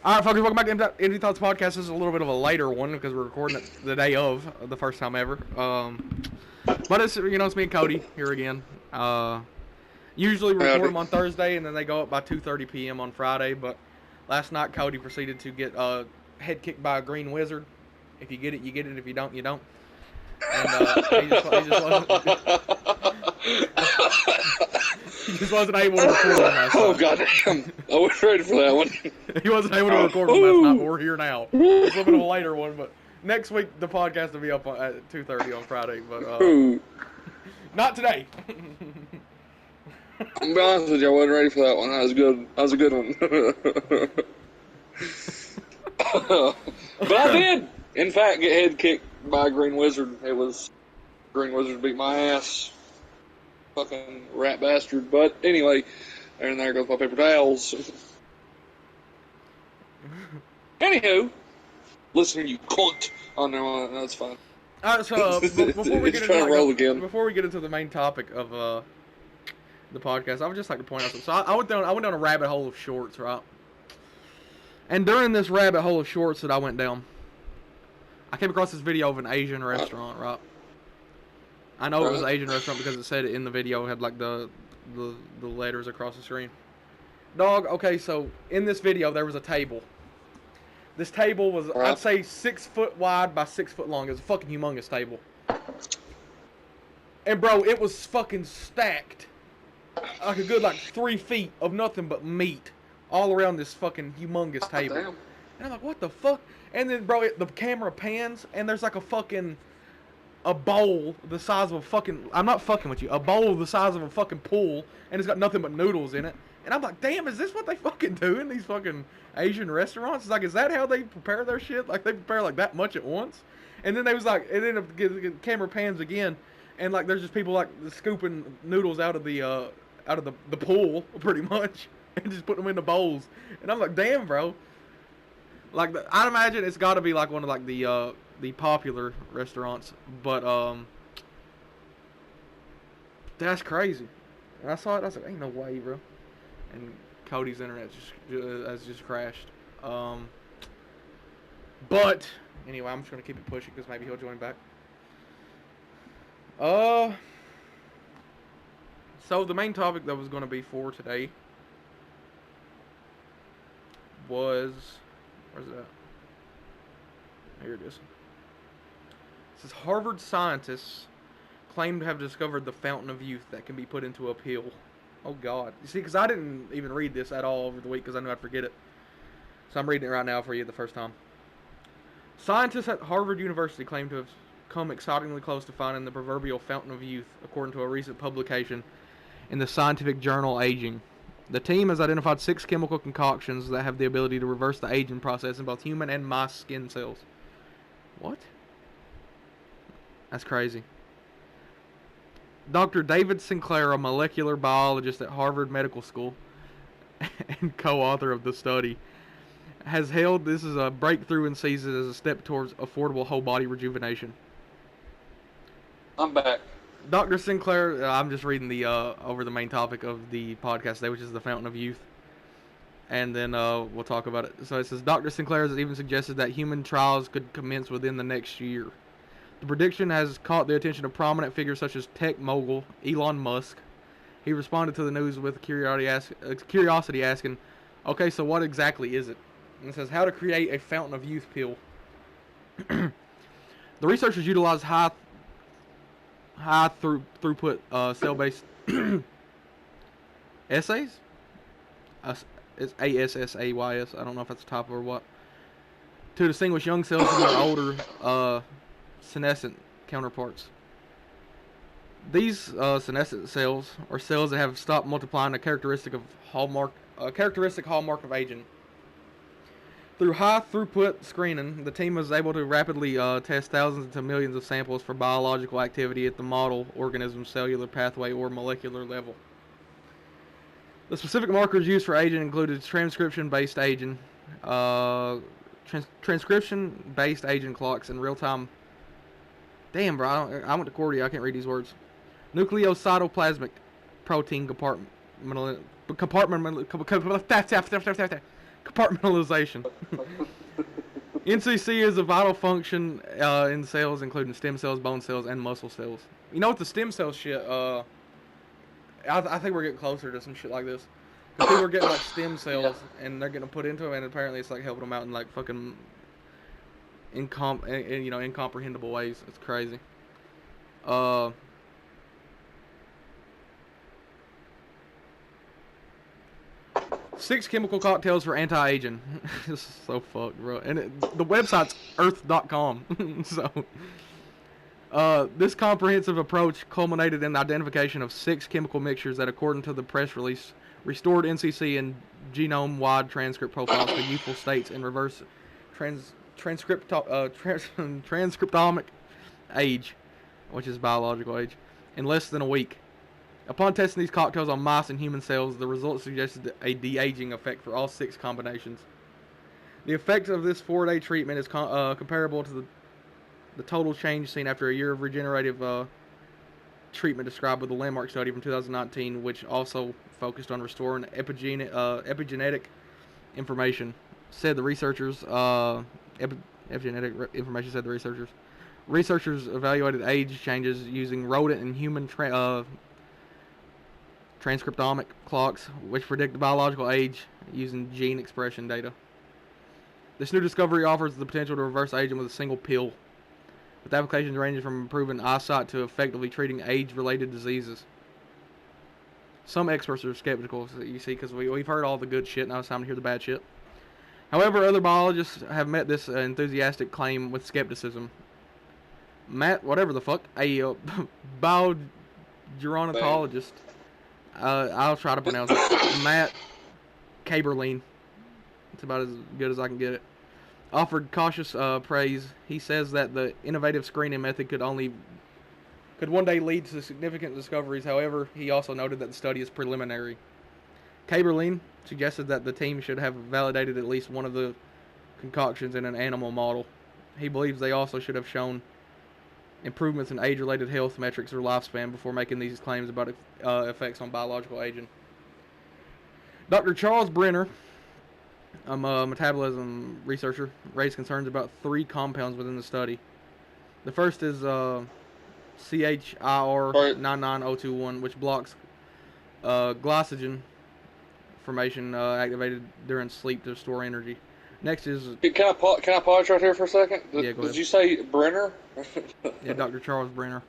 All right, folks, welcome back to Empty Thoughts Podcast. This is a little bit of a later one because we're recording it the day of the first time ever. But it's it's me and Cody here again. Usually we record them on Thursday and then they go up by 2:30 p.m. on Friday. But last night Cody proceeded to get head kicked by a green wizard. If you get it, you get it. If you don't, you don't. And he just wasn't. He just wasn't able to record on last night. Oh, goddamn. I was ready for that one. He wasn't able to record on last night, but we're here now. It's a little bit of a later one, but next week the podcast will be up at 2:30 on Friday, but not today. I'm be honest with you, I wasn't ready for that one. That was good. That was a good one. But I did, in fact, get head kicked by a green wizard. It was green wizard beat my ass. Fucking rat bastard. But anyway, there goes my paper towels. Anywho, listen, you cunt. Oh no, that's fine. All right, so before we get into the main topic of the podcast, I would just like to point out something. So I went down a rabbit hole of shorts, right? And during this rabbit hole of shorts that I went down, I came across this video of an Asian restaurant, right? I know it was an Asian restaurant because it said it in the video, had like the letters across the screen. Dog, okay, so in this video there was a table. This table was, I'd say, 6 foot wide by 6 foot long. It was a fucking humongous table. And bro, it was fucking stacked. Like a good 3 feet of nothing but meat all around this fucking humongous table. Damn. And I'm like, what the fuck? And then bro, the camera pans and there's like a bowl the size of a fucking, I'm not fucking with you, a bowl the size of a fucking pool, and it's got nothing but noodles in it. And I'm like, damn, is this what they fucking do in these fucking Asian restaurants? It's like, is that how they prepare their shit? Like, they prepare like that much at once? And then they was like, and then the camera pans again, and like there's just people like scooping noodles out of the pool, pretty much, and just putting them in the bowls. And I'm like, damn, bro. Like, I'd imagine it's got to be like one of like the popular restaurants, but that's crazy. And I saw it, I was like, ain't no way, bro. And Cody's internet has just crashed. But anyway, I'm just gonna keep it pushing because maybe he'll join back. So the main topic that was gonna be for today was, where's it at? Here it is. It says Harvard scientists claim to have discovered the fountain of youth that can be put into a pill. Oh God! You see, because I didn't even read this at all over the week because I knew I'd forget it. So I'm reading it right now for you the first time. Scientists at Harvard University claim to have come excitingly close to finding the proverbial fountain of youth, according to a recent publication in the scientific journal Aging. The team has identified 6 chemical concoctions that have the ability to reverse the aging process in both human and mice skin cells. What? That's crazy. Dr. David Sinclair, a molecular biologist at Harvard Medical School and co-author of the study, has hailed this as a breakthrough and sees it as a step towards affordable whole-body rejuvenation. I'm back. Dr. Sinclair, I'm just reading the over the main topic of the podcast today, which is the fountain of youth. And then we'll talk about it. So it says, Dr. Sinclair has even suggested that human trials could commence within the next year. The prediction has caught the attention of prominent figures such as tech mogul Elon Musk. He responded to the news with curiosity asking, okay, so what exactly is it? And it says, how to create a fountain of youth pill. The researchers utilized high throughput cell-based assays? It's ASSAYS. I don't know if that's a typo or what. To distinguish young cells from their older senescent counterparts. These senescent cells are cells that have stopped multiplying, a characteristic hallmark of aging. Through high throughput screening, the team was able to rapidly test thousands to millions of samples for biological activity at the model organism's cellular pathway or molecular level. The specific markers used for aging included transcription-based aging clocks and real-time. Damn, bro, I went to Cordia. I can't read these words. Nucleocytoplasmic protein Compartmentalization. NCC is a vital function in cells, including stem cells, bone cells, and muscle cells. You know what the stem cell shit? I think we're getting closer to some shit like this. Because people are getting like stem cells, and they're getting put into them, and apparently it's like helping them out in like fucking incomprehensible ways. It's crazy. 6 chemical cocktails for anti-aging. This is so fucked, bro. And the website's earth.com. So, this comprehensive approach culminated in the identification of 6 chemical mixtures that, according to the press release, restored NCC and genome-wide transcript profiles to youthful states in reverse transcriptomic age, which is biological age, in less than a week. Upon testing these cocktails on mice and human cells, the results suggested a de-aging effect for all 6 combinations. The effect of this 4-day treatment is comparable to the total change seen after a year of regenerative treatment described with the landmark study from 2019, which also focused on restoring epigenetic information, said the researchers. Epigenetic information, said the researchers. Researchers evaluated age changes using rodent and human transcriptomic clocks, which predict the biological age using gene expression data. This new discovery offers the potential to reverse aging with a single pill, with applications ranging from improving eyesight to effectively treating age-related diseases. Some experts are skeptical, you see, because we've heard all the good shit, now it's time to hear the bad shit. However, other biologists have met this enthusiastic claim with skepticism. Matt, whatever the fuck, a biogerontologist, I'll try to pronounce it, Matt Kaberlein, it's about as good as I can get it, offered cautious praise. He says that the innovative screening method could one day lead to significant discoveries. However, he also noted that the study is preliminary. Kaberlein suggested that the team should have validated at least one of the concoctions in an animal model. He believes they also should have shown improvements in age-related health metrics or lifespan before making these claims about effects on biological aging. Dr. Charles Brenner, a metabolism researcher, raised concerns about 3 compounds within the study. The first is CHIR99021, which blocks glycogen formation activated during sleep to store energy. Next is... Can I pause right here for a second? Yeah, go ahead. Did you say Brenner? Yeah, Dr. Charles Brenner.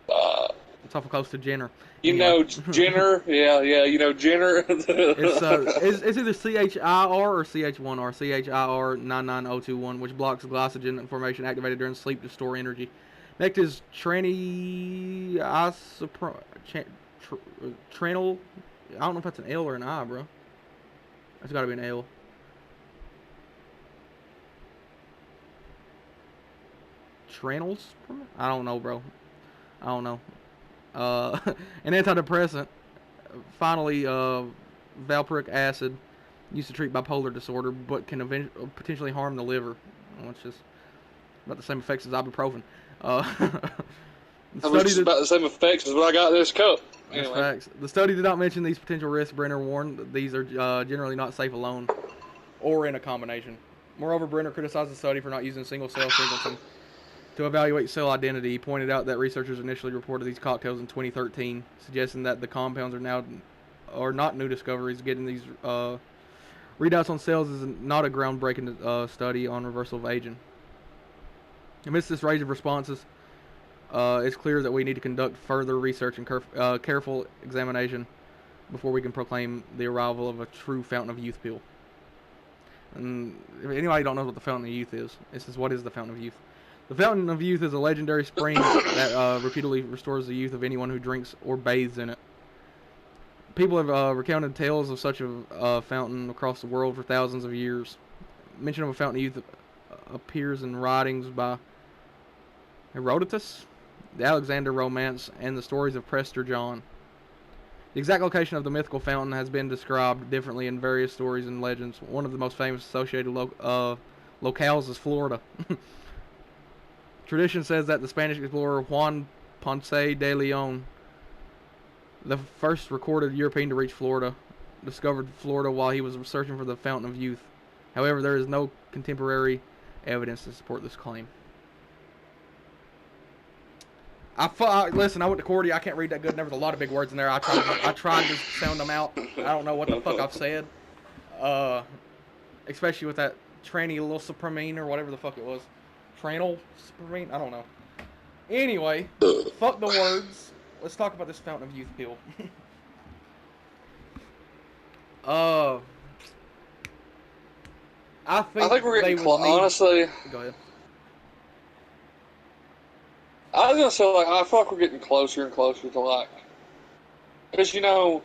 It's awful close to Jenner. You know Jenner? Yeah, you know Jenner. It's either CHIR or CH1R. CHIR99021, which blocks glycogen formation activated during sleep to store energy. Next is trenyl. I don't know if that's an L or an I, bro. That's got to be an L. Trenyls? I don't know, bro. I don't know. An antidepressant. Finally, valproic acid, used to treat bipolar disorder, but can potentially harm the liver. It's just about the same effects as ibuprofen. About the same effects as what I got in this cup. Anyway. That's facts. The study did not mention these potential risks. Brenner warned that these are generally not safe alone or in a combination. Moreover, Brenner criticized the study for not using single-cell sequencing to evaluate cell identity. He pointed out that researchers initially reported these cocktails in 2013, suggesting that the compounds are not new discoveries. Getting these readouts on cells is not a groundbreaking study on reversal of aging. Amidst this range of responses, it's clear that we need to conduct further research and careful examination before we can proclaim the arrival of a true fountain of youth pill. And if anybody don't know what the fountain of youth is, this is what is the fountain of youth. The fountain of youth is a legendary spring that repeatedly restores the youth of anyone who drinks or bathes in it. People have recounted tales of such a fountain across the world for thousands of years. Mention of a fountain of youth appears in writings by Herodotus, the Alexander Romance, and the stories of Prester John. The exact location of the mythical fountain has been described differently in various stories and legends. One of the most famous associated locales is Florida. Tradition says that the Spanish explorer Juan Ponce de Leon, the first recorded European to reach Florida, discovered Florida while he was searching for the Fountain of Youth. However, there is no contemporary evidence to support this claim. Listen, I went to Cordy. I can't read that good. There was a lot of big words in there. I tried to sound them out. I don't know what the fuck I've said. Especially with that trannylosupremine or whatever the fuck it was. Trannylosupremine? I don't know. Anyway, fuck the words. Let's talk about this Fountain of Youth pill. I think we're getting close. Honestly, go ahead. I was gonna say, like, I feel like we're getting closer and closer to, like, because, you know,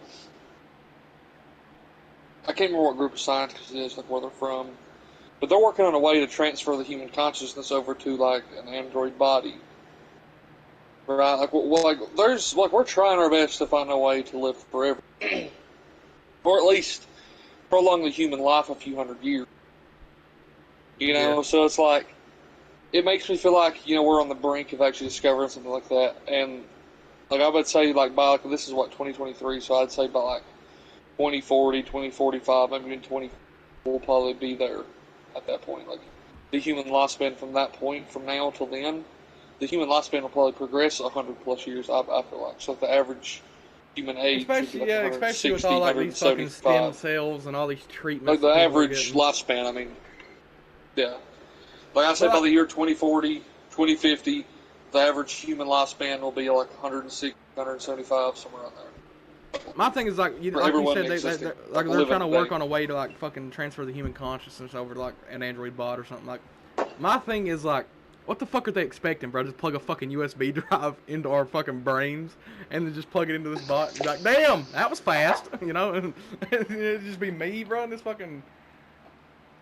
I can't remember what group of scientists it is, like, where they're from, but they're working on a way to transfer the human consciousness over to, like, an android body, right? Like, we're trying our best to find a way to live forever, or at least prolong the human life a few hundred years, you know. Yeah. So it's like, it makes me feel like, you know, we're on the brink of actually discovering something like that. And, like, I would say, like, by, like, this is what, 2023, so I'd say by, like, 2040, 2045, maybe even 20, we'll probably be there at that point. Like, the human lifespan from that point, from now till then, the human lifespan will probably progress 100 plus years, I feel like. So the average human age especially, would be like especially with all, like, these fucking stem cells and all these treatments. Like, the average lifespan, I mean, yeah. Like I said, by the year 2040, 2050, the average human lifespan will be like 160, 175, somewhere around there. My thing is, like, you said, they're trying to work on a way to, like, fucking transfer the human consciousness over to, like, an android bot or something. Like, my thing is, like, what the fuck are they expecting, bro? Just plug a fucking USB drive into our fucking brains and then just plug it into this bot and be like, damn, that was fast, you know? And it'd just be me, bro, and this fucking...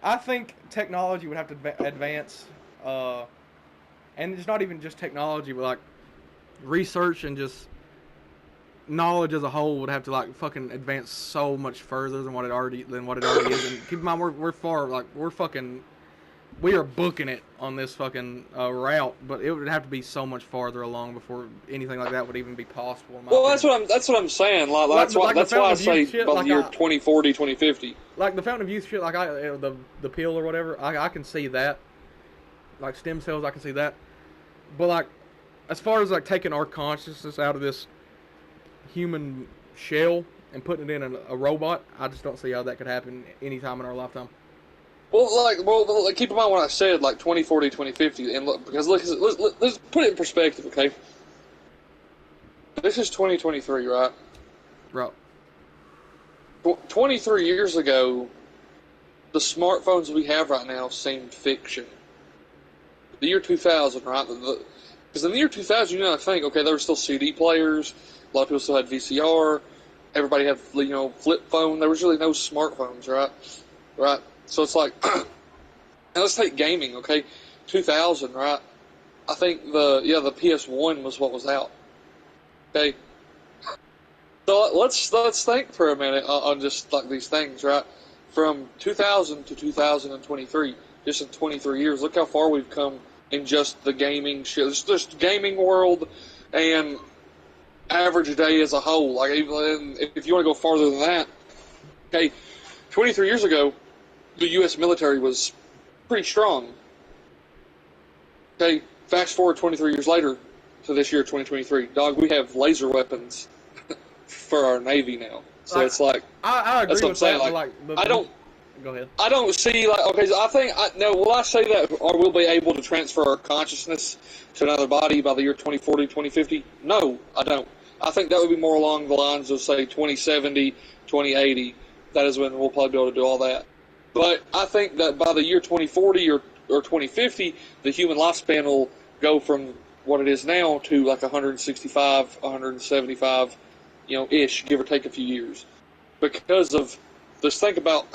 I think technology would have to advance, and it's not even just technology, but, like, research and just knowledge as a whole would have to, like, fucking advance so much further than what it already is. And keep in mind, we are booking it on this fucking route, but it would have to be so much farther along before anything like that would even be possible. Well, that's what I'm saying. That's why I say by the year 2040, 2050. Like the Fountain of Youth shit, like the pill or whatever, I can see that. Like stem cells, I can see that. But like, as far as like taking our consciousness out of this human shell and putting it in a robot, I just don't see how that could happen anytime in our lifetime. Well, keep in mind what I said, like 2040, 2050, and look, because let's put it in perspective, okay? This is 2023, right? Right. 23 years ago, the smartphones we have right now seemed fiction. The year 2000, right? Because in the year 2000, you know, I think, okay, there were still CD players, a lot of people still had VCR, everybody had, you know, flip phone, there was really no smartphones, right? Right? So it's like, now let's take gaming, okay? 2000, right? I think the PS1 was what was out. Okay? So let's think for a minute on just like these things, right? From 2000 to 2023, just in 23 years, look how far we've come in just the gaming shit, just gaming world and average day as a whole. Like, even if you want to go farther than that, okay, 23 years ago, the U.S. military was pretty strong. Okay, fast forward 23 years later to this year, 2023. Dog, we have laser weapons for our Navy now. So it's like, I agree that's what with I'm saying. that. Like, I don't. Go ahead. I don't see, like, okay, so I think, will I say that, or we'll be able to transfer our consciousness to another body by the year 2040, 2050? No, I don't. I think that would be more along the lines of, say, 2070, 2080. That is when we'll probably be able to do all that. But I think that by the year 2040 or 2050, the human lifespan will go from what it is now to like 165, 175, you know, ish, give or take a few years. Because of, just think about,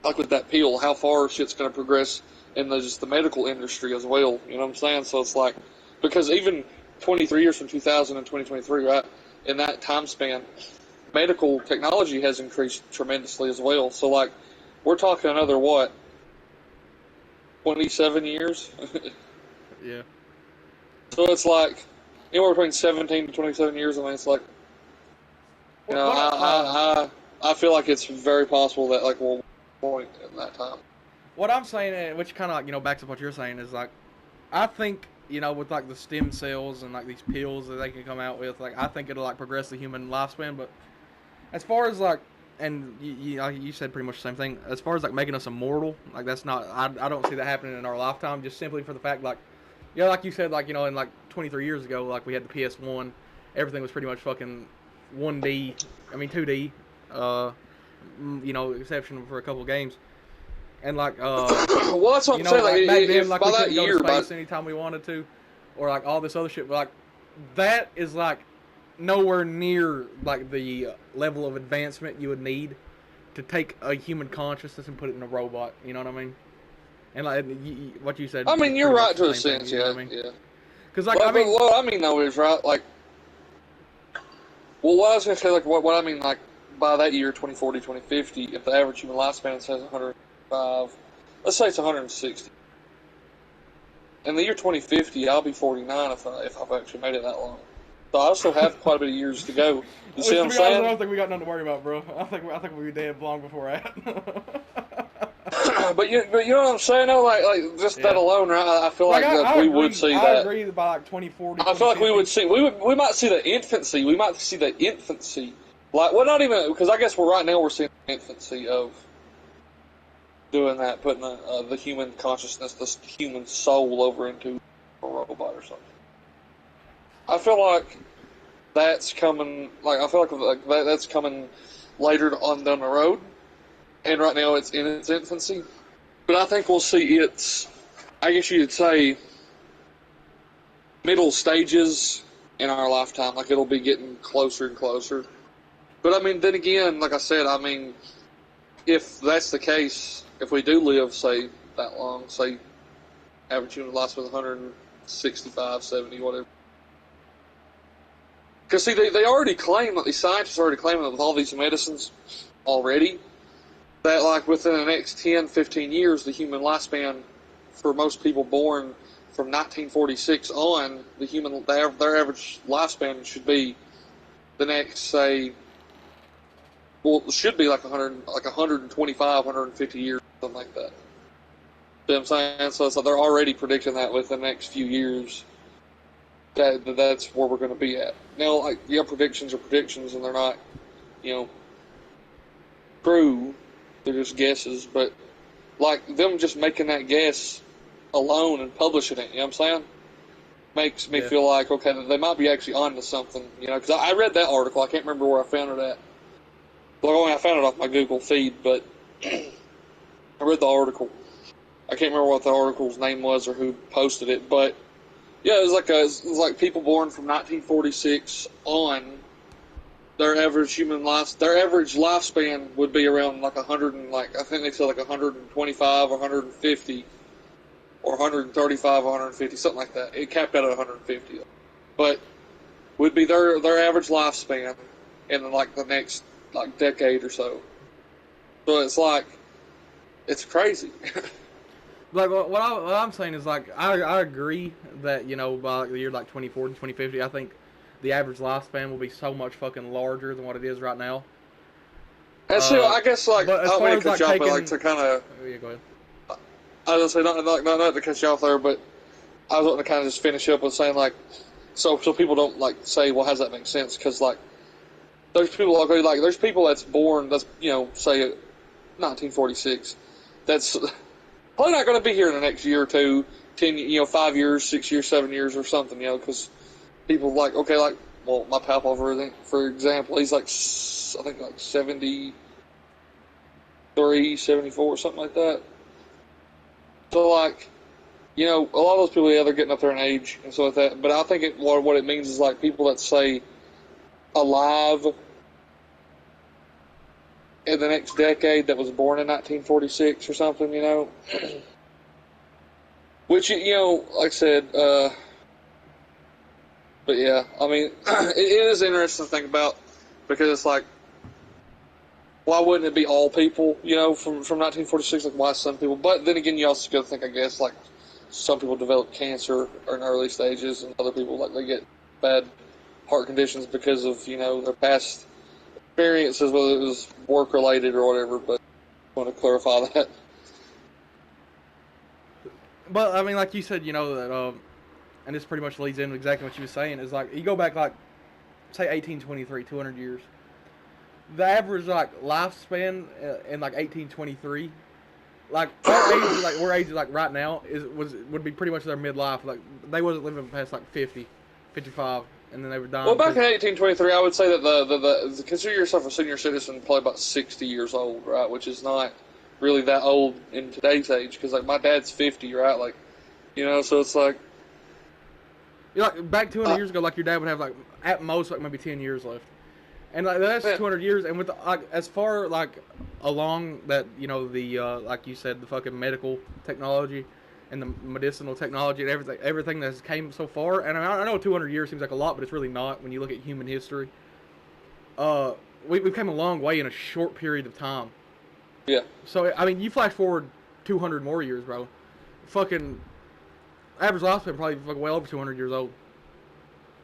like with that pill, how far shit's going to progress in just the medical industry as well. You know what I'm saying? So it's like, because even 23 years from 2000 and 2023, right, in that time span, medical technology has increased tremendously as well. So like, we're talking another, what, 27 years? Yeah. So it's like, anywhere between 17 to 27 years, I mean, it's like, you know, I I feel like it's very possible that like we'll point in that time. What I'm saying, which kind of like, backs up what you're saying, is like, I think, with like the stem cells and like these pills that they can come out with, like I think it'll like progress the human lifespan. But as far as like, and you said pretty much the same thing. As far as like making us immortal, like that's not, I don't see that happening in our lifetime. Just simply for the fact like, yeah, like you said, like in like 23 years ago, like we had the PS1, everything was pretty much fucking 1D, I mean 2D, exception for a couple of games. And like, well, that's what I'm saying. Like back then, like by we that couldn't go year, to space anytime we wanted to, or like all this other shit. But like, that is like nowhere near like the level of advancement you would need to take a human consciousness and put it in a robot. You know what I mean? And like what you said. I mean, you're right to a sense, thing, yeah, I mean? yeah. Because like, But, I mean, what I mean though is right, like, well, what I was gonna say, like, what I mean, like, by that year, 2040, 2050, if the average human lifespan says 105, let's say it's 160. In the year 2050, I'll be 49 if I've actually made it that long. So I still have quite a bit of years to go. You see what I'm saying? I don't think we got nothing to worry about, bro. I think we'll be dead long before that. but you know what I'm saying? Though, like just that alone, right? I feel like we would see that. I agree by like 2040. I feel like we would see. We might see the infancy. We might see the infancy. Like, well, not even because I guess right now we're seeing the infancy of doing that, putting the human consciousness, the human soul over into a robot or something. I feel like that's coming. Like I feel like that's coming later on down the road, and right now it's in its infancy. But I think we'll see its, I guess you'd say, middle stages in our lifetime. Like it'll be getting closer and closer. But I mean, then again, like I said, I mean, if that's the case, if we do live, say, that long, say, average human life was 165, 70, whatever. Because, see, they already claim, like, these scientists already claiming that with all these medicines already, that, like, within the next 10, 15 years, the human lifespan for most people born from 1946 on, their average lifespan should be the next, say, well, it should be like 125, 150 years, something like that. You know what I'm saying? So they're already predicting that within the next few years, that's where we're going to be at. Now, like, yeah, predictions are predictions, and they're not, true. They're just guesses. But, like, them just making that guess alone and publishing it, you know what I'm saying? Makes me feel like, okay, they might be actually onto something, because I read that article. I can't remember where I found it at. Well, I found it off my Google feed, but I read the article. I can't remember what the article's name was or who posted it, but yeah, it was like people born from 1946 on, their average lifespan would be around like 100 and like I think they said like 125 or 150 or 135 or 150, something like that. It capped out at 150, but would be their average lifespan in like the next like decade or so. So it's like, it's crazy. Like what I'm saying is like I agree that by like the year like 2040, 2050, I think the average lifespan will be so much fucking larger than what it is right now. And so I guess like I don't mean to cut you off, but like to kind of. Oh, yeah, go ahead. I was gonna say not to cut you off there, but I was going to kind of just finish up with saying like, so people don't like say, well, how does that make sense? Because like, there's people there's people that's born say 1946, that's probably not going to be here in the next year or two, 10, 5 years, 6 years, 7 years or something, because people well, my papa, for example, he's like, I think like 73, 74, something like that. So like, a lot of those people, they're getting up there in age and stuff like that. But I think what it means is like people that say alive in the next decade that was born in 1946 or something, which, like I said, but yeah, I mean, it is interesting to think about because it's like, why wouldn't it be all people, from 1946, like why some people, but then again, you also got to think, I guess, like some people develop cancer in early stages and other people, like they get bad heart conditions because of, their past experiences, whether it was work related or whatever. But I want to clarify that. But I mean, like you said, that, and this pretty much leads into exactly what you were saying. Is like you go back like say 1823, 200 years. The average like lifespan in like 1823, like our age, like we're age like right now would be pretty much their midlife. Like they wasn't living past like 50, 55, and then they were dying. Well, back in 1823, I would say that the consider yourself a senior citizen, probably about 60 years old, right? Which is not really that old in today's age, because like my dad's 50, right? Like, so it's like. Like back 200 years ago, like your dad would have like at most like maybe 10 years left, and like that's 200 years. And with like as far like along that the like you said the fucking medical technology and the medicinal technology and everything that's came so far. And I know 200 years seems like a lot, but it's really not when you look at human history. We've come a long way in a short period of time. Yeah. So I mean, you flash forward 200 more years, bro. Fucking average lifespan probably fucking well over 200 years old.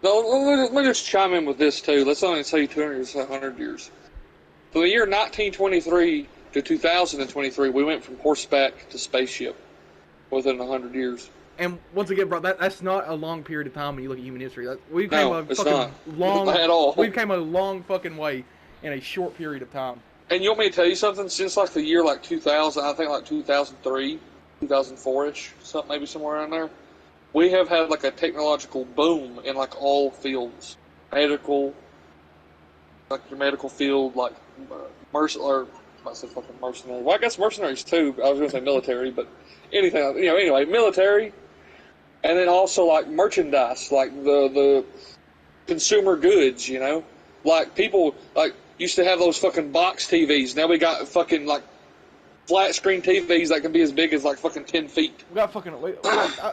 No, let me just chime in with this too. Let's only say 200 years, 100 years. From the year 1923 to 2023, we went from horseback to spaceship within 100 years. And once again, bro, that's not a long period of time when you look at human history. We've came No, a it's fucking not. long Not at all. We've came a long fucking way in a short period of time. And you want me to tell you something? Since like the year like 2000, I think like 2003, 2004-ish, maybe somewhere around there, we have had like a technological boom in like all fields, medical, like your medical field, like mercenary. I said fucking mercenary. Well, I guess mercenaries too. I was going to say military, but anything, anyway, military, and then also like merchandise, like the consumer goods, like people like used to have those fucking box TVs. Now we got fucking like flat screen TVs that can be as big as like fucking 10 feet. We got fucking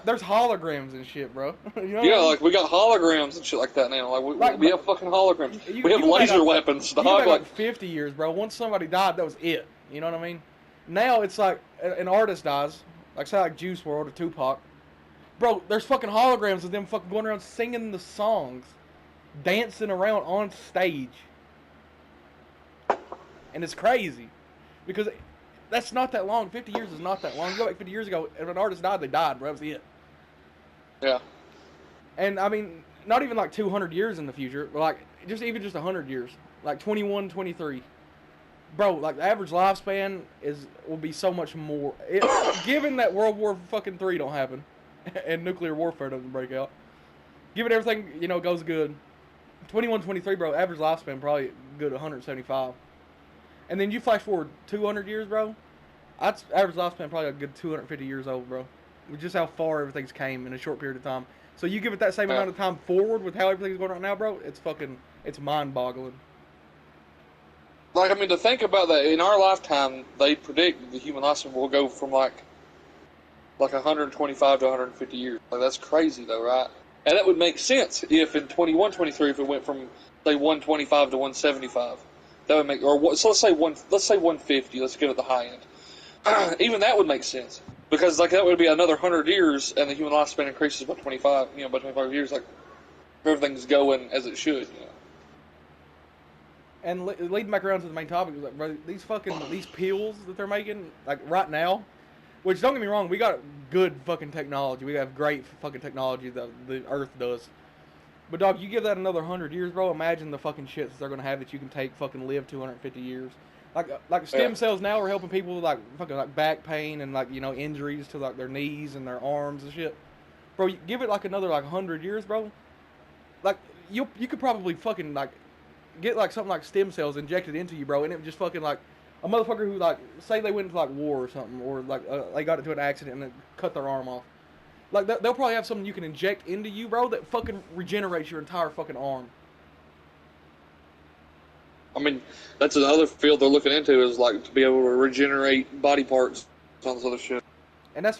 there's holograms and shit, bro. Yeah, like we got holograms and shit like that now. Like we have fucking holograms. We have laser weapons. You go back like 50 years, bro. Once somebody died, that was it. You know what I mean? Now it's like an artist dies, like say like Juice WRLD or Tupac. Bro, there's fucking holograms of them fucking going around singing the songs, dancing around on stage. And it's crazy. Because that's not that long. 50 years is not that long. You go back 50 years ago, if an artist died, they died, bro. That was it. Yeah. And, I mean, not even like 200 years in the future, but like even just 100 years. Like 21, 23. Bro, like the average lifespan will be so much more. Given that World War fucking III don't happen and nuclear warfare doesn't break out, given everything, goes good, 21, 23, bro, average lifespan probably good 175. And then you flash forward 200 years, bro. That's average lifespan probably a good 250 years old, bro. With just how far everything's came in a short period of time. So you give it that same amount of time forward with how everything's going right now, bro. It's mind-boggling. Like, I mean, to think about that, in our lifetime, they predict the human lifespan will go from like 125 to 150 years. Like, that's crazy, though, right? And that would make sense if in 21, 23, if it went from say 125 to 175. That would make, so let's say 150. Let's get at the high end. Even that would make sense because like that would be another 100 years, and the human lifespan increases by 25. By 25 years, like everything's going as it should. And leading back around to the main topic is like, bro, these pills that they're making like right now, which don't get me wrong, we got good fucking technology. We have great fucking technology that the Earth does. But dog, you give that another 100 years, bro. Imagine the fucking shit that they're gonna have that you can take, fucking live 250 years. Like stem cells now are helping people with like fucking like back pain and like injuries to like their knees and their arms and shit. Bro, you give it like another like 100 years, bro. Like you could probably fucking like get like something like stem cells injected into you, bro, and it would just fucking like a motherfucker who like say they went into like war or something, or like they got into an accident and then cut their arm off. Like, they'll probably have something you can inject into you, bro, that fucking regenerates your entire fucking arm. I mean, that's another field they're looking into is, like, to be able to regenerate body parts and all this other shit. And that's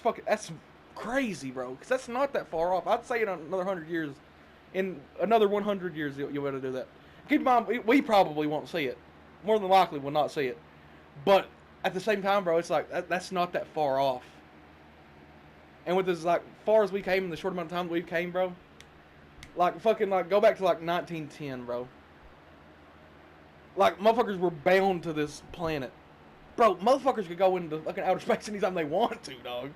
crazy, bro, because that's not that far off. I'd say in another 100 years, in another 100 years, you'll be able to do that. Keep in mind, we probably won't see it. More than likely, we'll not see it. But at the same time, bro, it's like, that's not that far off. And with as like far as we came in the short amount of time that we came, bro, like fucking like go back to like 1910, bro. Like, motherfuckers were bound to this planet. Bro, motherfuckers could go into fucking outer space anytime they want to, dog.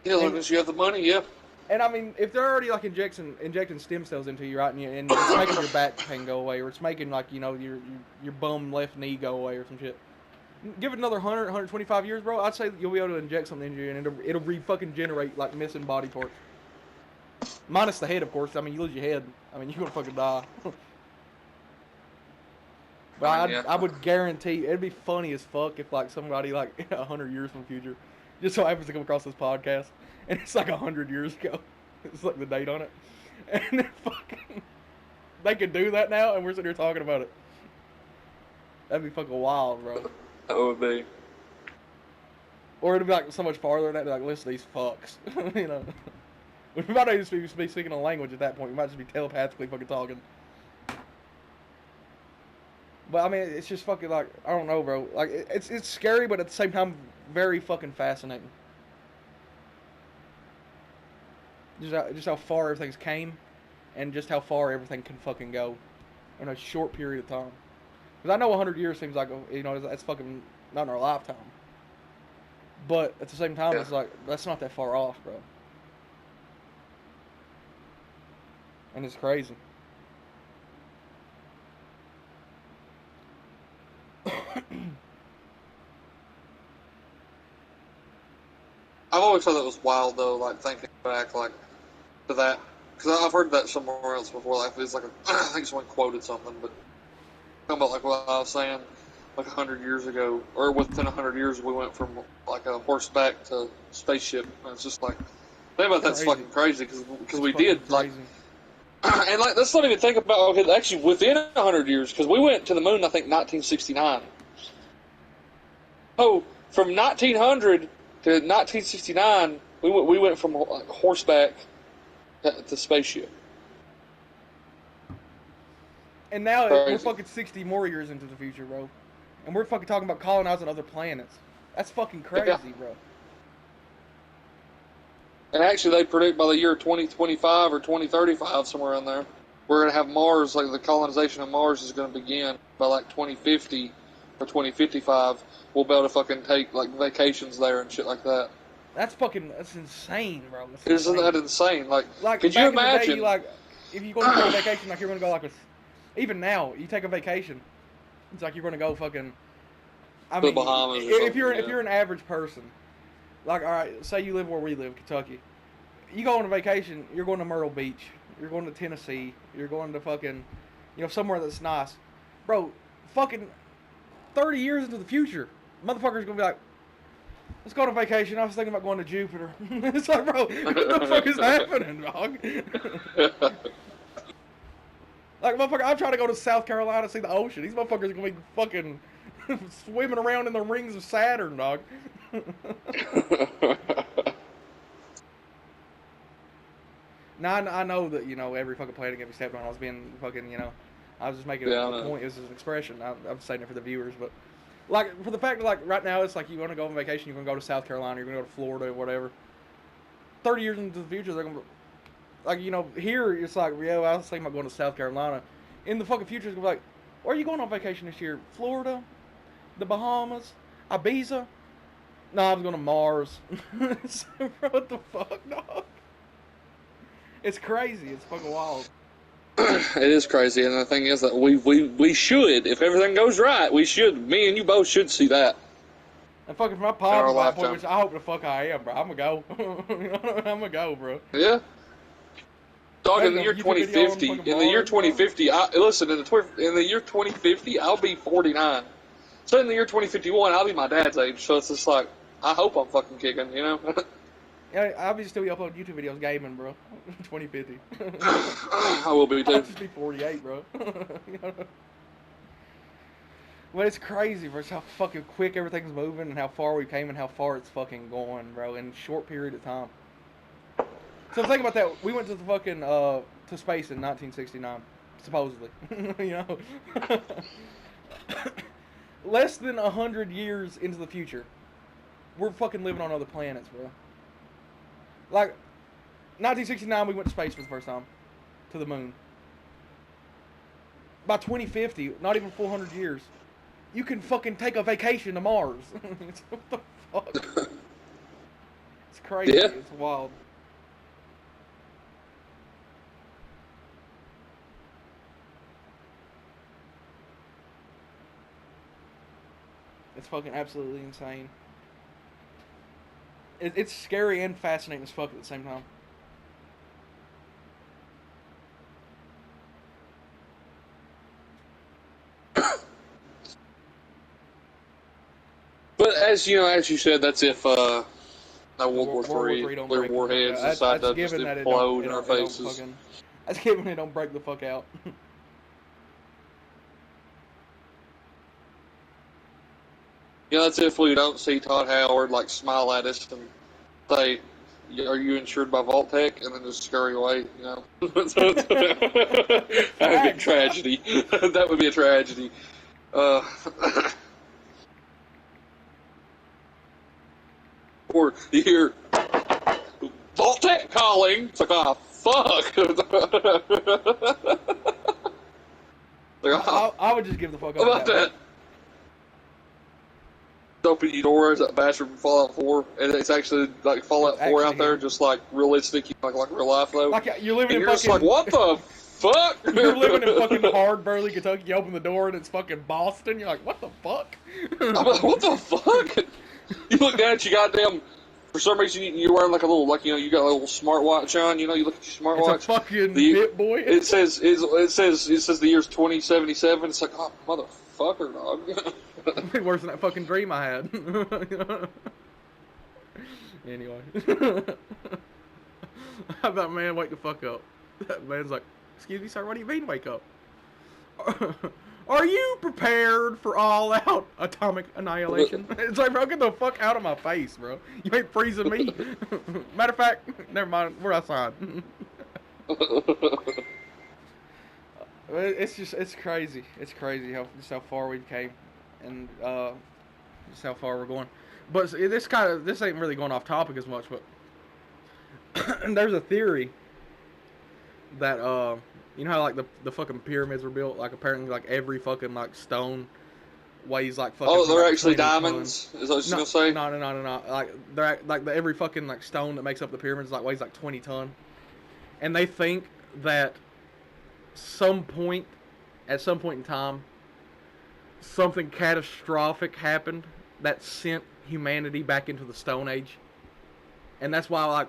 Yeah, as long as you have the money, yeah. And I mean, if they're already like injecting stem cells into you, right, and it's making your back pain go away, or it's making like your bum left knee go away, or some shit. Give it another 100, 125 years, bro. I'd say you'll be able to inject something into you, and it'll fucking generate like missing body parts, minus the head, of course. I mean, you lose your head. I mean, you're gonna fucking die. But Yeah. I would guarantee it'd be funny as fuck if like somebody like 100 years from the future just so happens to come across this podcast and it's like 100 years ago. It's like the date on it, and then fucking they could do that now, and we're sitting here talking about it. That'd be fucking wild, bro. That would be. Or it'd be like so much farther than that. Like, listen to these fucks, you know. We might not even be speaking a language at that point. We might just be telepathically fucking talking. But I mean, it's just fucking like, I don't know, bro. Like, it's scary, but at the same time, very fucking fascinating. Just how far everything's came, and just how far everything can fucking go in a short period of time. Because I know 100 years seems like, that's fucking not in our lifetime. But at the same time, It's like, that's not that far off, bro. And it's crazy. I've always thought that was wild, though, like, thinking back, like, to that. Because I've heard that somewhere else before. Like, it's like, I think someone quoted something, but talking about, like, what I was saying, like, 100 years ago, or within 100 years, we went from, like, a horseback to spaceship. And it's just like, think about that's fucking crazy, because we did, like, and, like, let's not even think about, okay, actually, within 100 years, because we went to the moon, I think, 1969. Oh, from 1900 to 1969, we went from like, horseback to spaceship. And now we're fucking 60 more years into the future, bro. And we're fucking talking about colonizing other planets. That's fucking crazy, bro. And actually, they predict by the year 2025 or 2035, somewhere in there, we're going to have Mars, like the colonization of Mars is going to begin by like 2050 or 2055. We'll be able to fucking take like vacations there and shit like that. That's insane, bro. Isn't that insane? Like could you imagine? In the day, like, if you go on a vacation, like you're gonna go like even now, you take a vacation, it's like you're gonna go fucking. I mean, the Bahamas. If you're an average person, like, all right, say you live where we live, Kentucky, you go on a vacation, you're going to Myrtle Beach, you're going to Tennessee, you're going to fucking, somewhere that's nice, bro. Fucking 30 years into the future, motherfucker's gonna be like, let's go on a vacation. I was thinking about going to Jupiter. It's like, bro, what the fuck is happening, dog? Like, motherfucker, I'm trying to go to South Carolina to see the ocean. These motherfuckers are gonna be fucking swimming around in the rings of Saturn, dog. Now, I know that, every fucking planet can be stepped on. I was being fucking, I was just making a point. It was an expression. I'm saying it for the viewers, but like, for the fact that, like, right now it's like you want to go on vacation, you're going to go to South Carolina, you're going to go to Florida or whatever. 30 years into the future, they're going to, like, here it's like, yeah, I was thinking about going to South Carolina. In the fucking future, it's going to be like, where are you going on vacation this year? Florida? The Bahamas? Ibiza? No, I was going to Mars. So, bro, what the fuck, dog? It's crazy. It's fucking wild. It is crazy, and the thing is that we should, if everything goes right, me and you both should see that. And fucking from my pod point, which I hope the fuck I am, bro. I'm gonna go. I'm gonna go, bro. Yeah. Dog, in the year 2050, in the year 2050, listen, in the year 2050, I'll be 49. So in the year 2051, I'll be my dad's age. So it's just like, I hope I'm fucking kicking, Yeah, I'll be still be uploading YouTube videos gaming, bro. 2050. I will be too. I'll just be 48, bro. But it's crazy, bro. It's how fucking quick everything's moving and how far we came and how far it's fucking going, bro, in a short period of time. So think about that. We went to the fucking to space in 1969, supposedly. Less than 100 years into the future, we're fucking living on other planets, bro. Like, 1969, we went to space for the first time. To the moon. by 2050, not even 400 years, you can fucking take a vacation to Mars. What the fuck? It's crazy. Yeah. It's wild. It's fucking absolutely insane. It's scary and fascinating as fuck at the same time. But as you know, as you said, that's if no World War World War Three Three don't nuclear break the fuck out. warheads decide That's to just given that it don't implode in our it don't faces. fucking. That's given it don't break the fuck out. Yeah, that's if we don't see Todd Howard like smile at us and say, "Are you insured by Vault-Tec?" and then just scurry away. You know, that would be a tragedy. That would be a tragedy. Uh, or you hear Vault-Tec calling. It's like, oh fuck. Like, oh, I would just give the fuck how up about that? Open your doors, that bastard from Fallout 4, and it's actually like Fallout 4 out there, just like realistic, like real life though. Like you're living And in you're fucking. just like, what the fuck? You're living in fucking hard, Burley, Kentucky. You open the door and it's fucking Boston. You're like, what the fuck? I'm like, what the fuck? You look down at your goddamn. For some reason, you're wearing like a little, like, you know, you got a little smartwatch on. You know, you look at your smartwatch. It's a fucking Bit Boy. It says the year's 2077. It's like, oh motherfucker, dog. Worse than that fucking dream I had. Anyway. How about man wake the fuck up? That man's like, excuse me, sir, what do you mean wake up? Are you prepared for all-out atomic annihilation? It's like, bro, get the fuck out of my face, bro. You ain't freezing me. Matter of fact, never mind, we're outside. It's crazy. It's crazy how far we came, and just how far we're going. But this ain't really going off topic as much, but there's a theory that you know how like the fucking pyramids were built, like apparently like every fucking like stone weighs like fucking. Oh, they're like actually 20 diamonds. tons. Is that what you're gonna say? No. Like they're like every fucking like stone that makes up the pyramids like weighs like 20 ton, and they think that at some point in time, something catastrophic happened that sent humanity back into the Stone Age, and that's why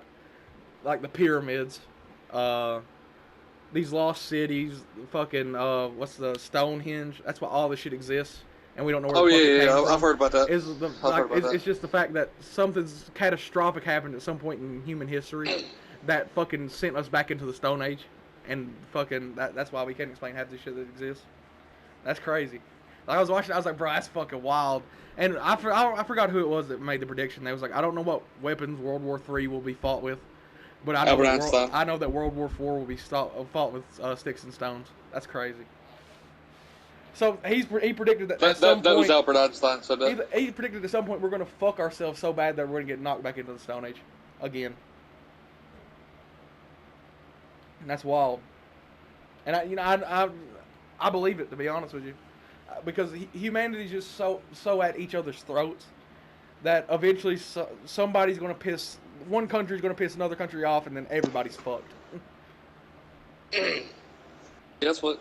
like the pyramids, these lost cities, fucking what's the Stonehenge? That's why all this shit exists, and we don't know where. Oh the fuck it yeah, came from. I've heard about that. It's just the fact that something's catastrophic happened at some point in human history that fucking sent us back into the Stone Age, and fucking that's why we can't explain half the shit that exists. That's crazy. Like I was watching, I was like, bro, that's fucking wild. And I forgot who it was that made the prediction. They was like, I don't know what weapons World War III will be fought with, but I know that World War IV will be fought with sticks and stones. That's crazy. So he predicted that at some point. That was Albert Einstein said that. He predicted at some point we're gonna fuck ourselves so bad that we're gonna get knocked back into the Stone Age again. And that's wild. And I believe it, to be honest with you, because humanity's just so at each other's throats that eventually somebody's gonna piss. One country's gonna piss another country off, and then everybody's fucked. That's what.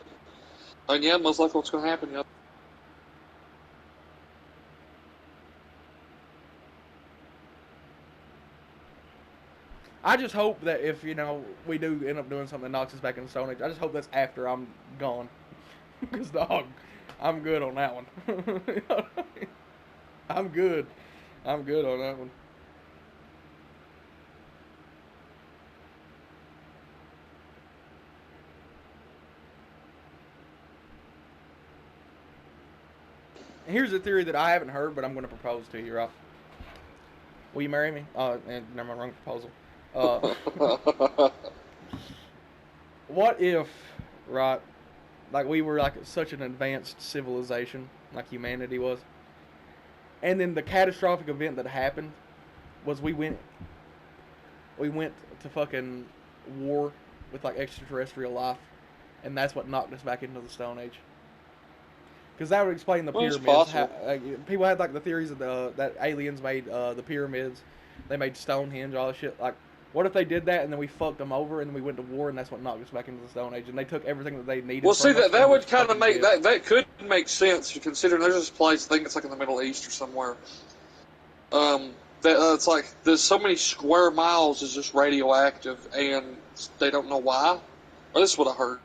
And yeah, most likely what's gonna happen. Yeah. I just hope that if we do end up doing something that knocks us back in the Stone Age, I just hope that's after I'm gone, because dog, I'm good on that one. I'm good on that one. And here's a theory that I haven't heard, but I'm going to propose to you, Rob. Will you marry me? And never mind, wrong proposal. What if, right, like we were like such an advanced civilization, like humanity was, and then the catastrophic event that happened was we went to fucking war with like extraterrestrial life, and that's what knocked us back into the Stone Age. Because that would explain the Well, it's pyramids. possible. People had like the theories of that aliens made the pyramids, they made Stonehenge, all that shit. Like, what if they did that and then we fucked them over and then we went to war and that's what knocked us back into the Stone Age and they took everything that they needed. Well, see, from us that and would just kind of fucking make did. that could make sense considering there's this place. I think it's like in the Middle East or somewhere. That it's like there's so many square miles is just radioactive, and they don't know why. Or this is what I heard,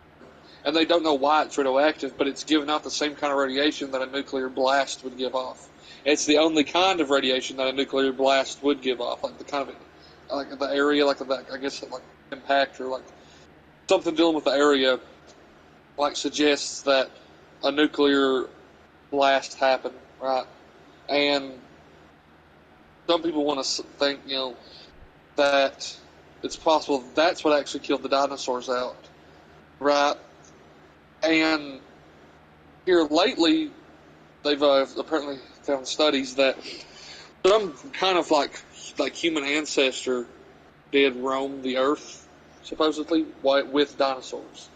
and they don't know why it's radioactive, but it's giving out the same kind of radiation that a nuclear blast would give off. It's the only kind of radiation that a nuclear blast would give off, like the kind of like the area, like the, I guess like impact or like something dealing with the area, like suggests that a nuclear blast happened, right? And some people want to think, that it's possible that's what actually killed the dinosaurs out, right? And here lately, they've apparently found studies that some kind of like human ancestor did roam the Earth, supposedly, with dinosaurs.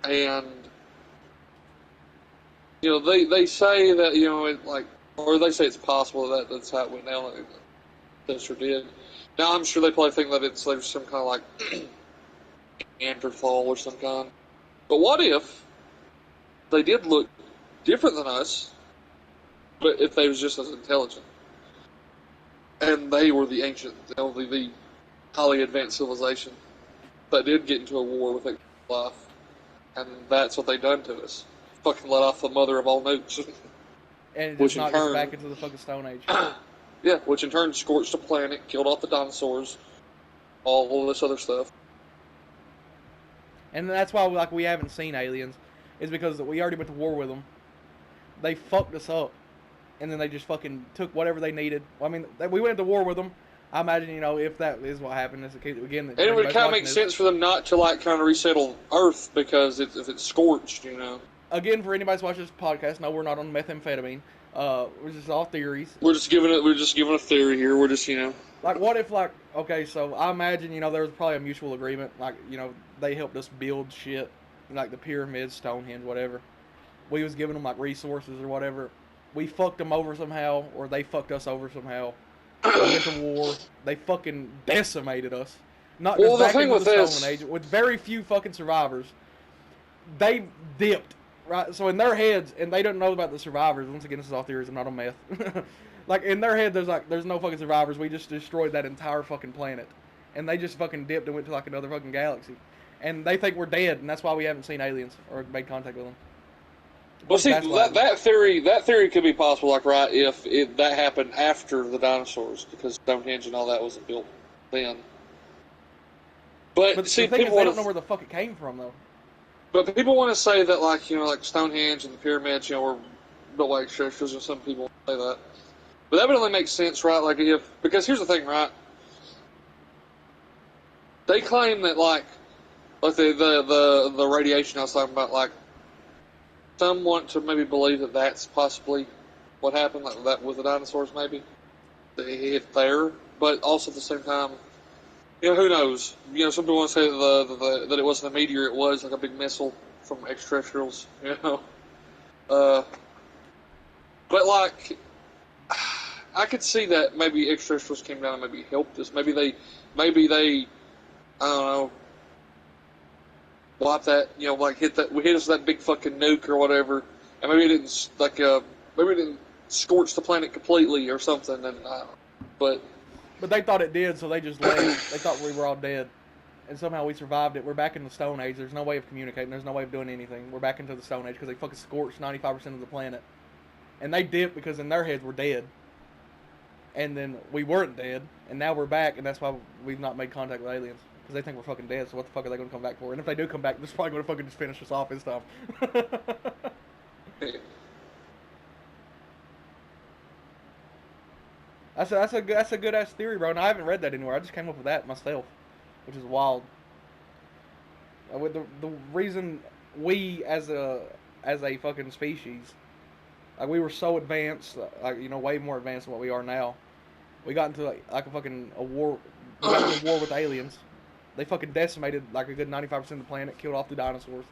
And they say that or they say it's possible that that's how it went down. Like, ancestor did. Now I'm sure they probably think that there's some kind of like Neanderthal or some kind. But what if they did look different than us, but if they was just as intelligent, and they were the ancient, the highly advanced civilization that did get into a war with life, and that's what they done to us. Fucking let off the mother of all nukes. And it which just in knocked us turn, back into the fucking Stone Age. yeah, which in turn scorched the planet, killed off the dinosaurs, all this other stuff. And that's why we haven't seen aliens, is because we already went to war with them. They fucked us up, and then they just fucking took whatever they needed. Well, I mean, we went to war with them. I imagine, if that is what happened, as a case again. And it would kind of make sense for them not to kind of resettle Earth because if it's scorched, Again, for anybody who's watching this podcast, no, we're not on methamphetamine. We're just all theories. We're just giving a theory here. We're just Like, what if, okay, so I imagine, there was probably a mutual agreement. Like, they helped us build shit, like the pyramids, Stonehenge, whatever. We was giving them, resources or whatever. We fucked them over somehow, or they fucked us over somehow. We went to war. They fucking decimated us. Not just back into the Stone Age, with very few fucking survivors. They dipped, right? So in their heads, and they don't know about the survivors. Once again, this is all theories. I'm not on meth. Like, in their head, there's no fucking survivors. We just destroyed that entire fucking planet. And they just fucking dipped and went to, another fucking galaxy. And they think we're dead, and that's why we haven't seen aliens or made contact with them. Well, see, that theory could be possible, right, if that happened after the dinosaurs, because Stonehenge and all that wasn't built then. But see, the thing people is, they don't know where the fuck it came from, though. But people want to say that, like Stonehenge and the pyramids, were built by extraterrestrials, and some people say that. But that would only make sense, right? Because here's the thing, right? They claim that, the radiation I was talking about, some want to maybe believe that that's possibly what happened, like that with the dinosaurs, maybe. They hit there. But also at the same time, who knows? Some people want to say that it wasn't a meteor, it was like a big missile from extraterrestrials, But, I could see that maybe extraterrestrials came down and maybe helped us. Maybe they, I don't know, wipe that, hit us with that big fucking nuke or whatever, and maybe it didn't scorch the planet completely or something. And but they thought it did, so they just left. They thought we were all dead, and somehow we survived it. We're back in the Stone Age. There's no way of communicating. There's no way of doing anything. We're back into the Stone Age because they fucking scorched 95% of the planet, and they dipped because in their heads we're dead. And then we weren't dead, and now we're back, and that's why we've not made contact with aliens. Because they think we're fucking dead, so what the fuck are they going to come back for? And if they do come back, they're probably going to fucking just finish us off this time. That's a good ass theory, bro. And I haven't read that anywhere. I just came up with that myself, which is wild. With the reason we as a fucking species, we were so advanced, way more advanced than what we are now. We got into a war. We got into a war with aliens, They fucking decimated like a good 95% of the planet, killed off the dinosaurs,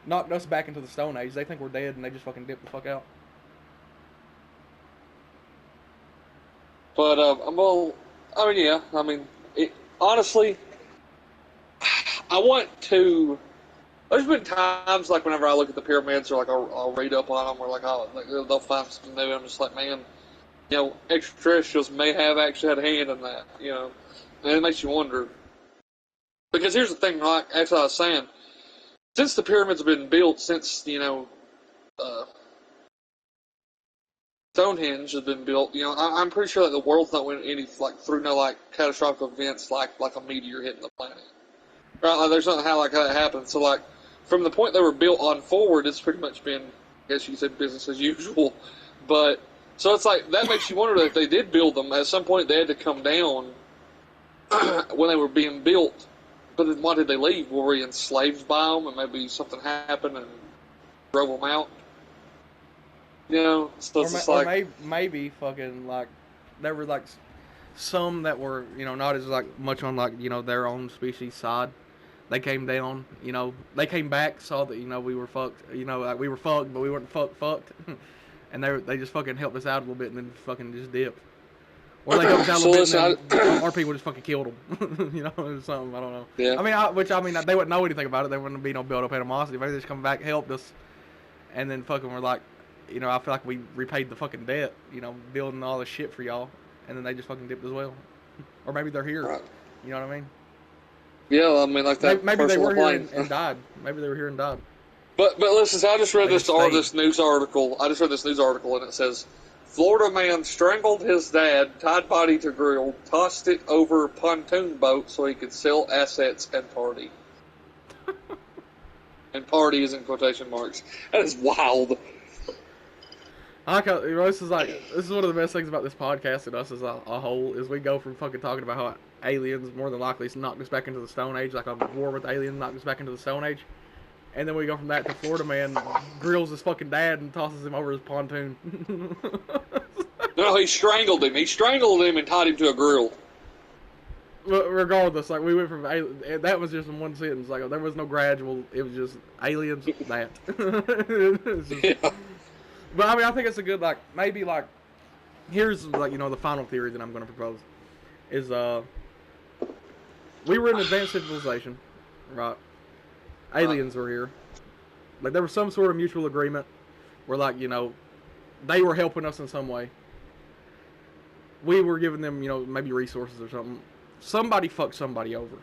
knocked us back into the Stone Age. They think we're dead, and they just fucking dip the fuck out. But well, I mean, yeah, I mean, honestly, I want to. There's been times like whenever I look at the pyramids or like I'll read up on them or like they'll find something new. I'm just like, man, extraterrestrials may have actually had a hand in that, and it makes you wonder. Because here's the thing, like as I was saying, since the pyramids have been built, since uh, Stonehenge has been built, I'm pretty sure that the world's not went any like through no like catastrophic events like a meteor hitting the planet. Right? Like there's nothing how like that happened. So like from the point they were built on forward, it's pretty much been, I guess you could say, business as usual. But so it's like that makes you wonder that if they did build them, at some point they had to come down when they were being built. But then why did they leave? Were we enslaved by them, and maybe something happened and drove them out? So it's just like, Maybe fucking like there were like some that were not as like much on like their own species side. They came down, they came back, saw that we were fucked, like we were fucked, but we weren't fucked, and they just fucking helped us out a little bit and then fucking just dipped. Or they helped us out a little bit, and then our people just fucking killed them. Or something. I don't know. yeah. I mean, they wouldn't know anything about it. There wouldn't be no build-up animosity. Maybe they just come back, helped us, and then fucking were like, I feel like we repaid the fucking debt. Building all this shit for y'all, and then they just fucking dipped as well. Or maybe they're here. Right. You know what I mean? Yeah, I mean like that. Maybe they were here and died. Maybe they were here and died. But listen, I just read this news article. I just read this news article, and it says Florida man strangled his dad, tied body to grill, tossed it over pontoon boat so he could sell assets and party. And party is in quotation marks. That is wild. This is one of the best things about this podcast and us as a whole is we go from fucking talking about how aliens more than likely knocked us back into the Stone Age, like a war with aliens knocked us back into the Stone Age, and then we go from that to Florida man grills his fucking dad and tosses him over his pontoon. No, he strangled him. He strangled him and tied him to a grill. But regardless, like we went from that was just in one sentence. Like there was no gradual. It was just aliens. That. Yeah. But I mean, I think it's a good maybe here's the final theory that I'm going to propose is we were an advanced civilization, right? Aliens were here. Like there was some sort of mutual agreement where they were helping us in some way. We were giving them maybe resources or something. Somebody fucked somebody over.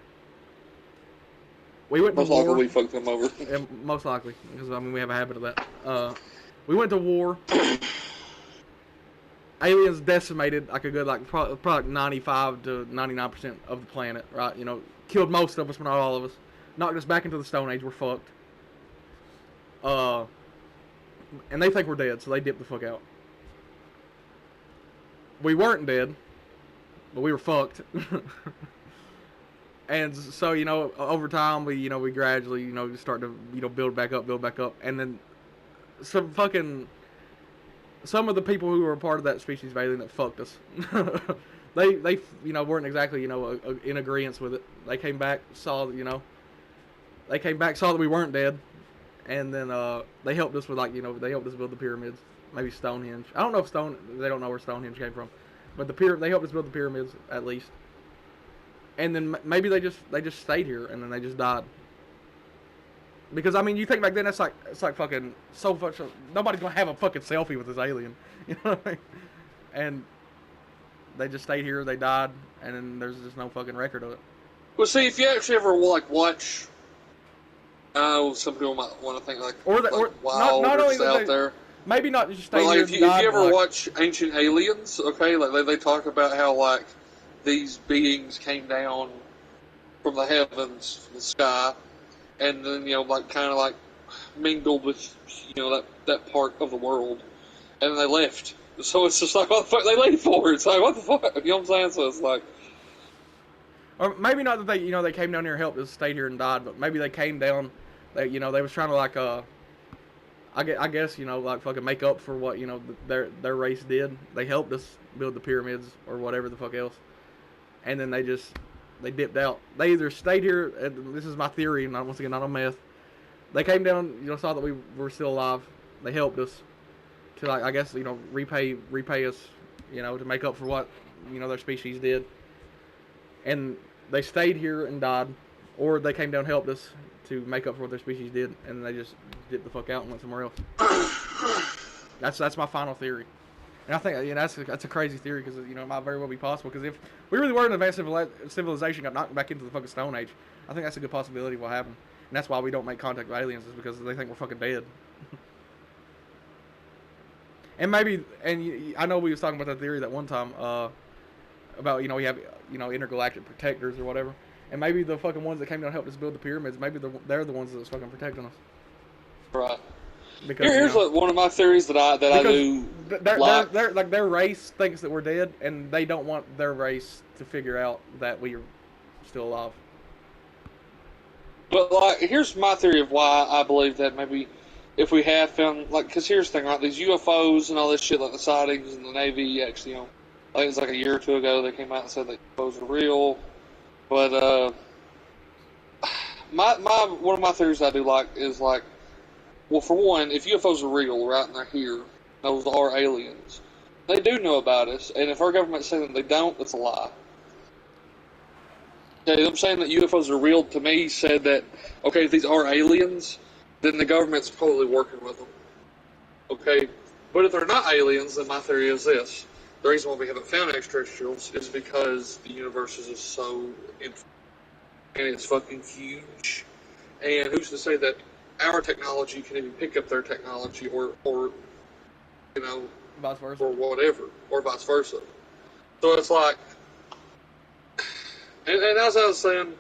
We went to war. Most likely we fucked them over. Most likely, because we have a habit of that. We went to war. Aliens decimated a good probably 95 to 99% of the planet, right? Killed most of us, but not all of us. Knocked us back into the Stone Age. We're fucked. And they think we're dead, so they dip the fuck out. We weren't dead, but we were fucked. And so over time we gradually start to build back up, and then some of the people who were a part of that species of alien that fucked us, they weren't exactly in agreement with it. They came back, saw that we weren't dead, and then they helped us with they helped us build the pyramids, maybe Stonehenge. I don't know if they don't know where Stonehenge came from, but they helped us build the pyramids at least. And then maybe they just stayed here and then they just died. Because you think back then it's like fucking so much. Nobody's gonna have a fucking selfie with this alien, you know what I mean? And they just stayed here, they died, and then there's just no fucking record of it. Well, see, if you actually ever watch, some people might want to think wild not or only out there. Maybe not just stay But here. if you ever watch Ancient Aliens, okay, they talk about how these beings came down from the heavens, from the sky, and then kind of mingled with that part of the world, and then they left. So it's just like, what the fuck they leave for? It's like, what the fuck? You know what I'm saying? So it's like, or maybe not that they came down here and helped us, stayed here and died, but maybe they came down. They they was trying to I guess fucking make up for what their race did. They helped us build the pyramids or whatever the fuck else, and then they just they dipped out. They either stayed here, and this is my theory, not once again not on meth. They came down, saw that we were still alive. They helped us to, like, I guess, repay us, to make up for what, their species did. And they stayed here and died, or they came down and helped us to make up for what their species did, and they just dipped the fuck out and went somewhere else. That's my final theory. And I think that's a crazy theory because it might very well be possible. Because if we really were an advanced civilization, got knocked back into the fucking Stone Age, I think that's a good possibility of what happened. And that's why we don't make contact with aliens, is because they think we're fucking dead. And maybe, I know we was talking about that theory that one time about we have intergalactic protectors or whatever, and maybe the fucking ones that came down and helped us build the pyramids, maybe they're the ones that's fucking protecting us. Right. Because here's one of my theories that I do. They're like, their race thinks that we're dead, and they don't want their race to figure out that we are still alive. But like, here's my theory of why I believe that maybe if we have found, like, because here's the thing, right? These UFOs and all this shit, like the sightings and the Navy, actually, I think it was like a year or two ago, they came out and said that UFOs are real. But one of my theories I do like is like, well, for one, if UFOs are real, right, and they're here, those are aliens. They do know about us, and if our government's saying that they don't, it's a lie. Okay, them saying that UFOs are real, to me, said that, okay, if these are aliens, then the government's totally working with them. Okay? But if they're not aliens, then my theory is this. The reason why we haven't found extraterrestrials is because the universe is just so infinite, and it's fucking huge. And who's to say that our technology can even pick up their technology, or vice versa, or whatever, or vice versa. So it's like, and as I was saying,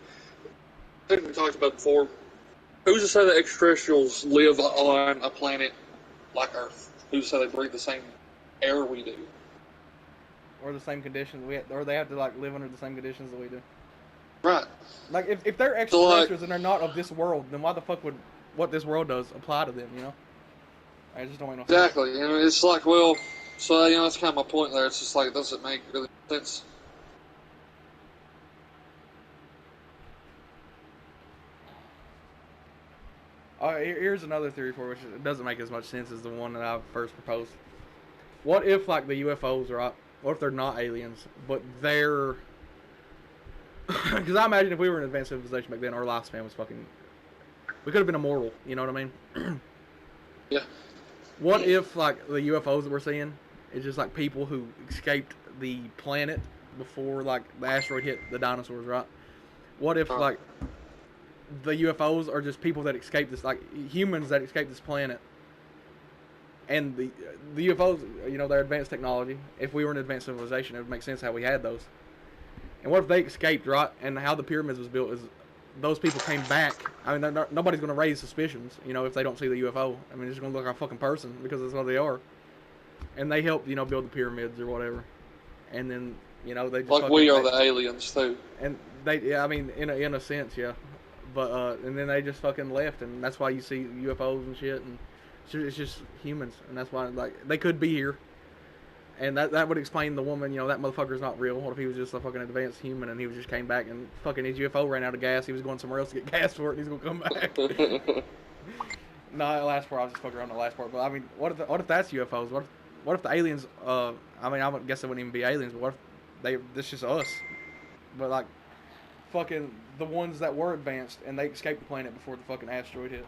I think we talked about before, who's to say that extraterrestrials live on a planet like Earth? Who's to say they breathe the same air we do? Or the same conditions or they have to like live under the same conditions that we do. Right. Like if they're extraterrestrials and they're not of this world, then why the fuck would what this world does apply to them? I just don't make no sense. Exactly. And it's like, well, so that's kind of my point there. It's just like, it doesn't make really sense. Here's another theory for which it doesn't make as much sense as the one that I first proposed. What if like the UFOs are, what if they're not aliens, but they're, because I imagine if we were an advanced civilization back then, our lifespan was fucking, we could have been immortal, you know what I mean? Yeah. What if like the UFOs that we're seeing is just like people who escaped the planet before like the asteroid hit the dinosaurs, right? What if like the UFOs are just people that escaped this, like humans that escaped this planet, and the UFOs, they're advanced technology. If we were an advanced civilization, it would make sense how we had those. And what if they escaped, right? And how the pyramids was built is those people came back. I mean, nobody's going to raise suspicions, if they don't see the UFO. I mean, it's going to look like a fucking person because that's what they are. And they helped, build the pyramids or whatever. And then, they just like we are the aliens too. And yeah, I mean, in a sense, yeah. But and then they just fucking left, and that's why you see UFOs and shit, and it's just humans, and that's why like they could be here. And that would explain the woman, that motherfucker's not real. What if he was just a fucking advanced human and he just came back and fucking his UFO ran out of gas? He was going somewhere else to get gas for it and he's going to come back. No, the last part, I was just fucking around the last part. But I mean, what if that's UFOs? What if the aliens, I mean, I guess they wouldn't even be aliens, but what if this is just us? But like, fucking the ones that were advanced and they escaped the planet before the fucking asteroid hit.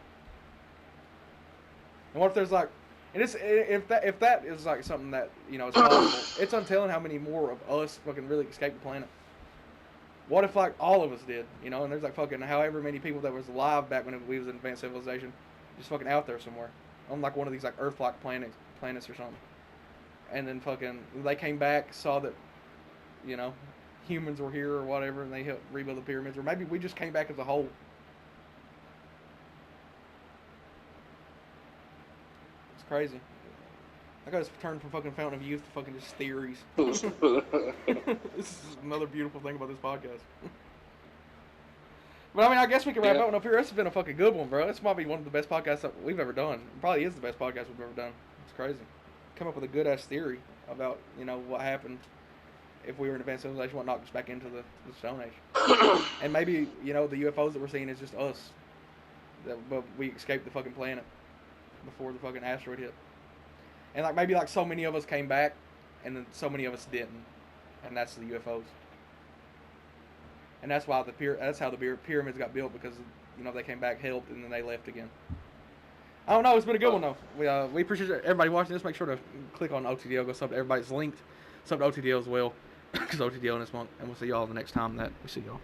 And what if there's like, and if that is like something that is possible, it's untelling how many more of us fucking really escaped the planet. What if like all of us did, and there's like fucking however many people that was alive back when we was in advanced civilization, just fucking out there somewhere on like one of these like Earth-like planets or something, and then fucking they came back, saw that, humans were here or whatever, and they helped rebuild the pyramids, or maybe we just came back as a whole. Crazy. I got to turn from fucking Fountain of Youth to fucking just theories. This is another beautiful thing about this podcast. But I mean, I guess we can wrap up up here. This has been a fucking good one, bro. This might be one of the best podcasts that we've ever done. It probably is the best podcast we've ever done. It's crazy. Come up with a good ass theory about what happened if we were an advanced civilization, what knocked us back into the Stone Age. And maybe, the UFOs that we're seeing is just us. But we escaped the fucking planet before the fucking asteroid hit. And like maybe like so many of us came back, and then so many of us didn't, and that's the UFOs. And that's why that's how the pyramids got built, because they came back, helped, and then they left again. I don't know. It's been a good one though. We appreciate everybody watching this. Make sure to click on OTDL. Go sub to everybody's linked. Sub to OTDL as well, because OTDL in this month. And we'll see y'all the next time that we see y'all.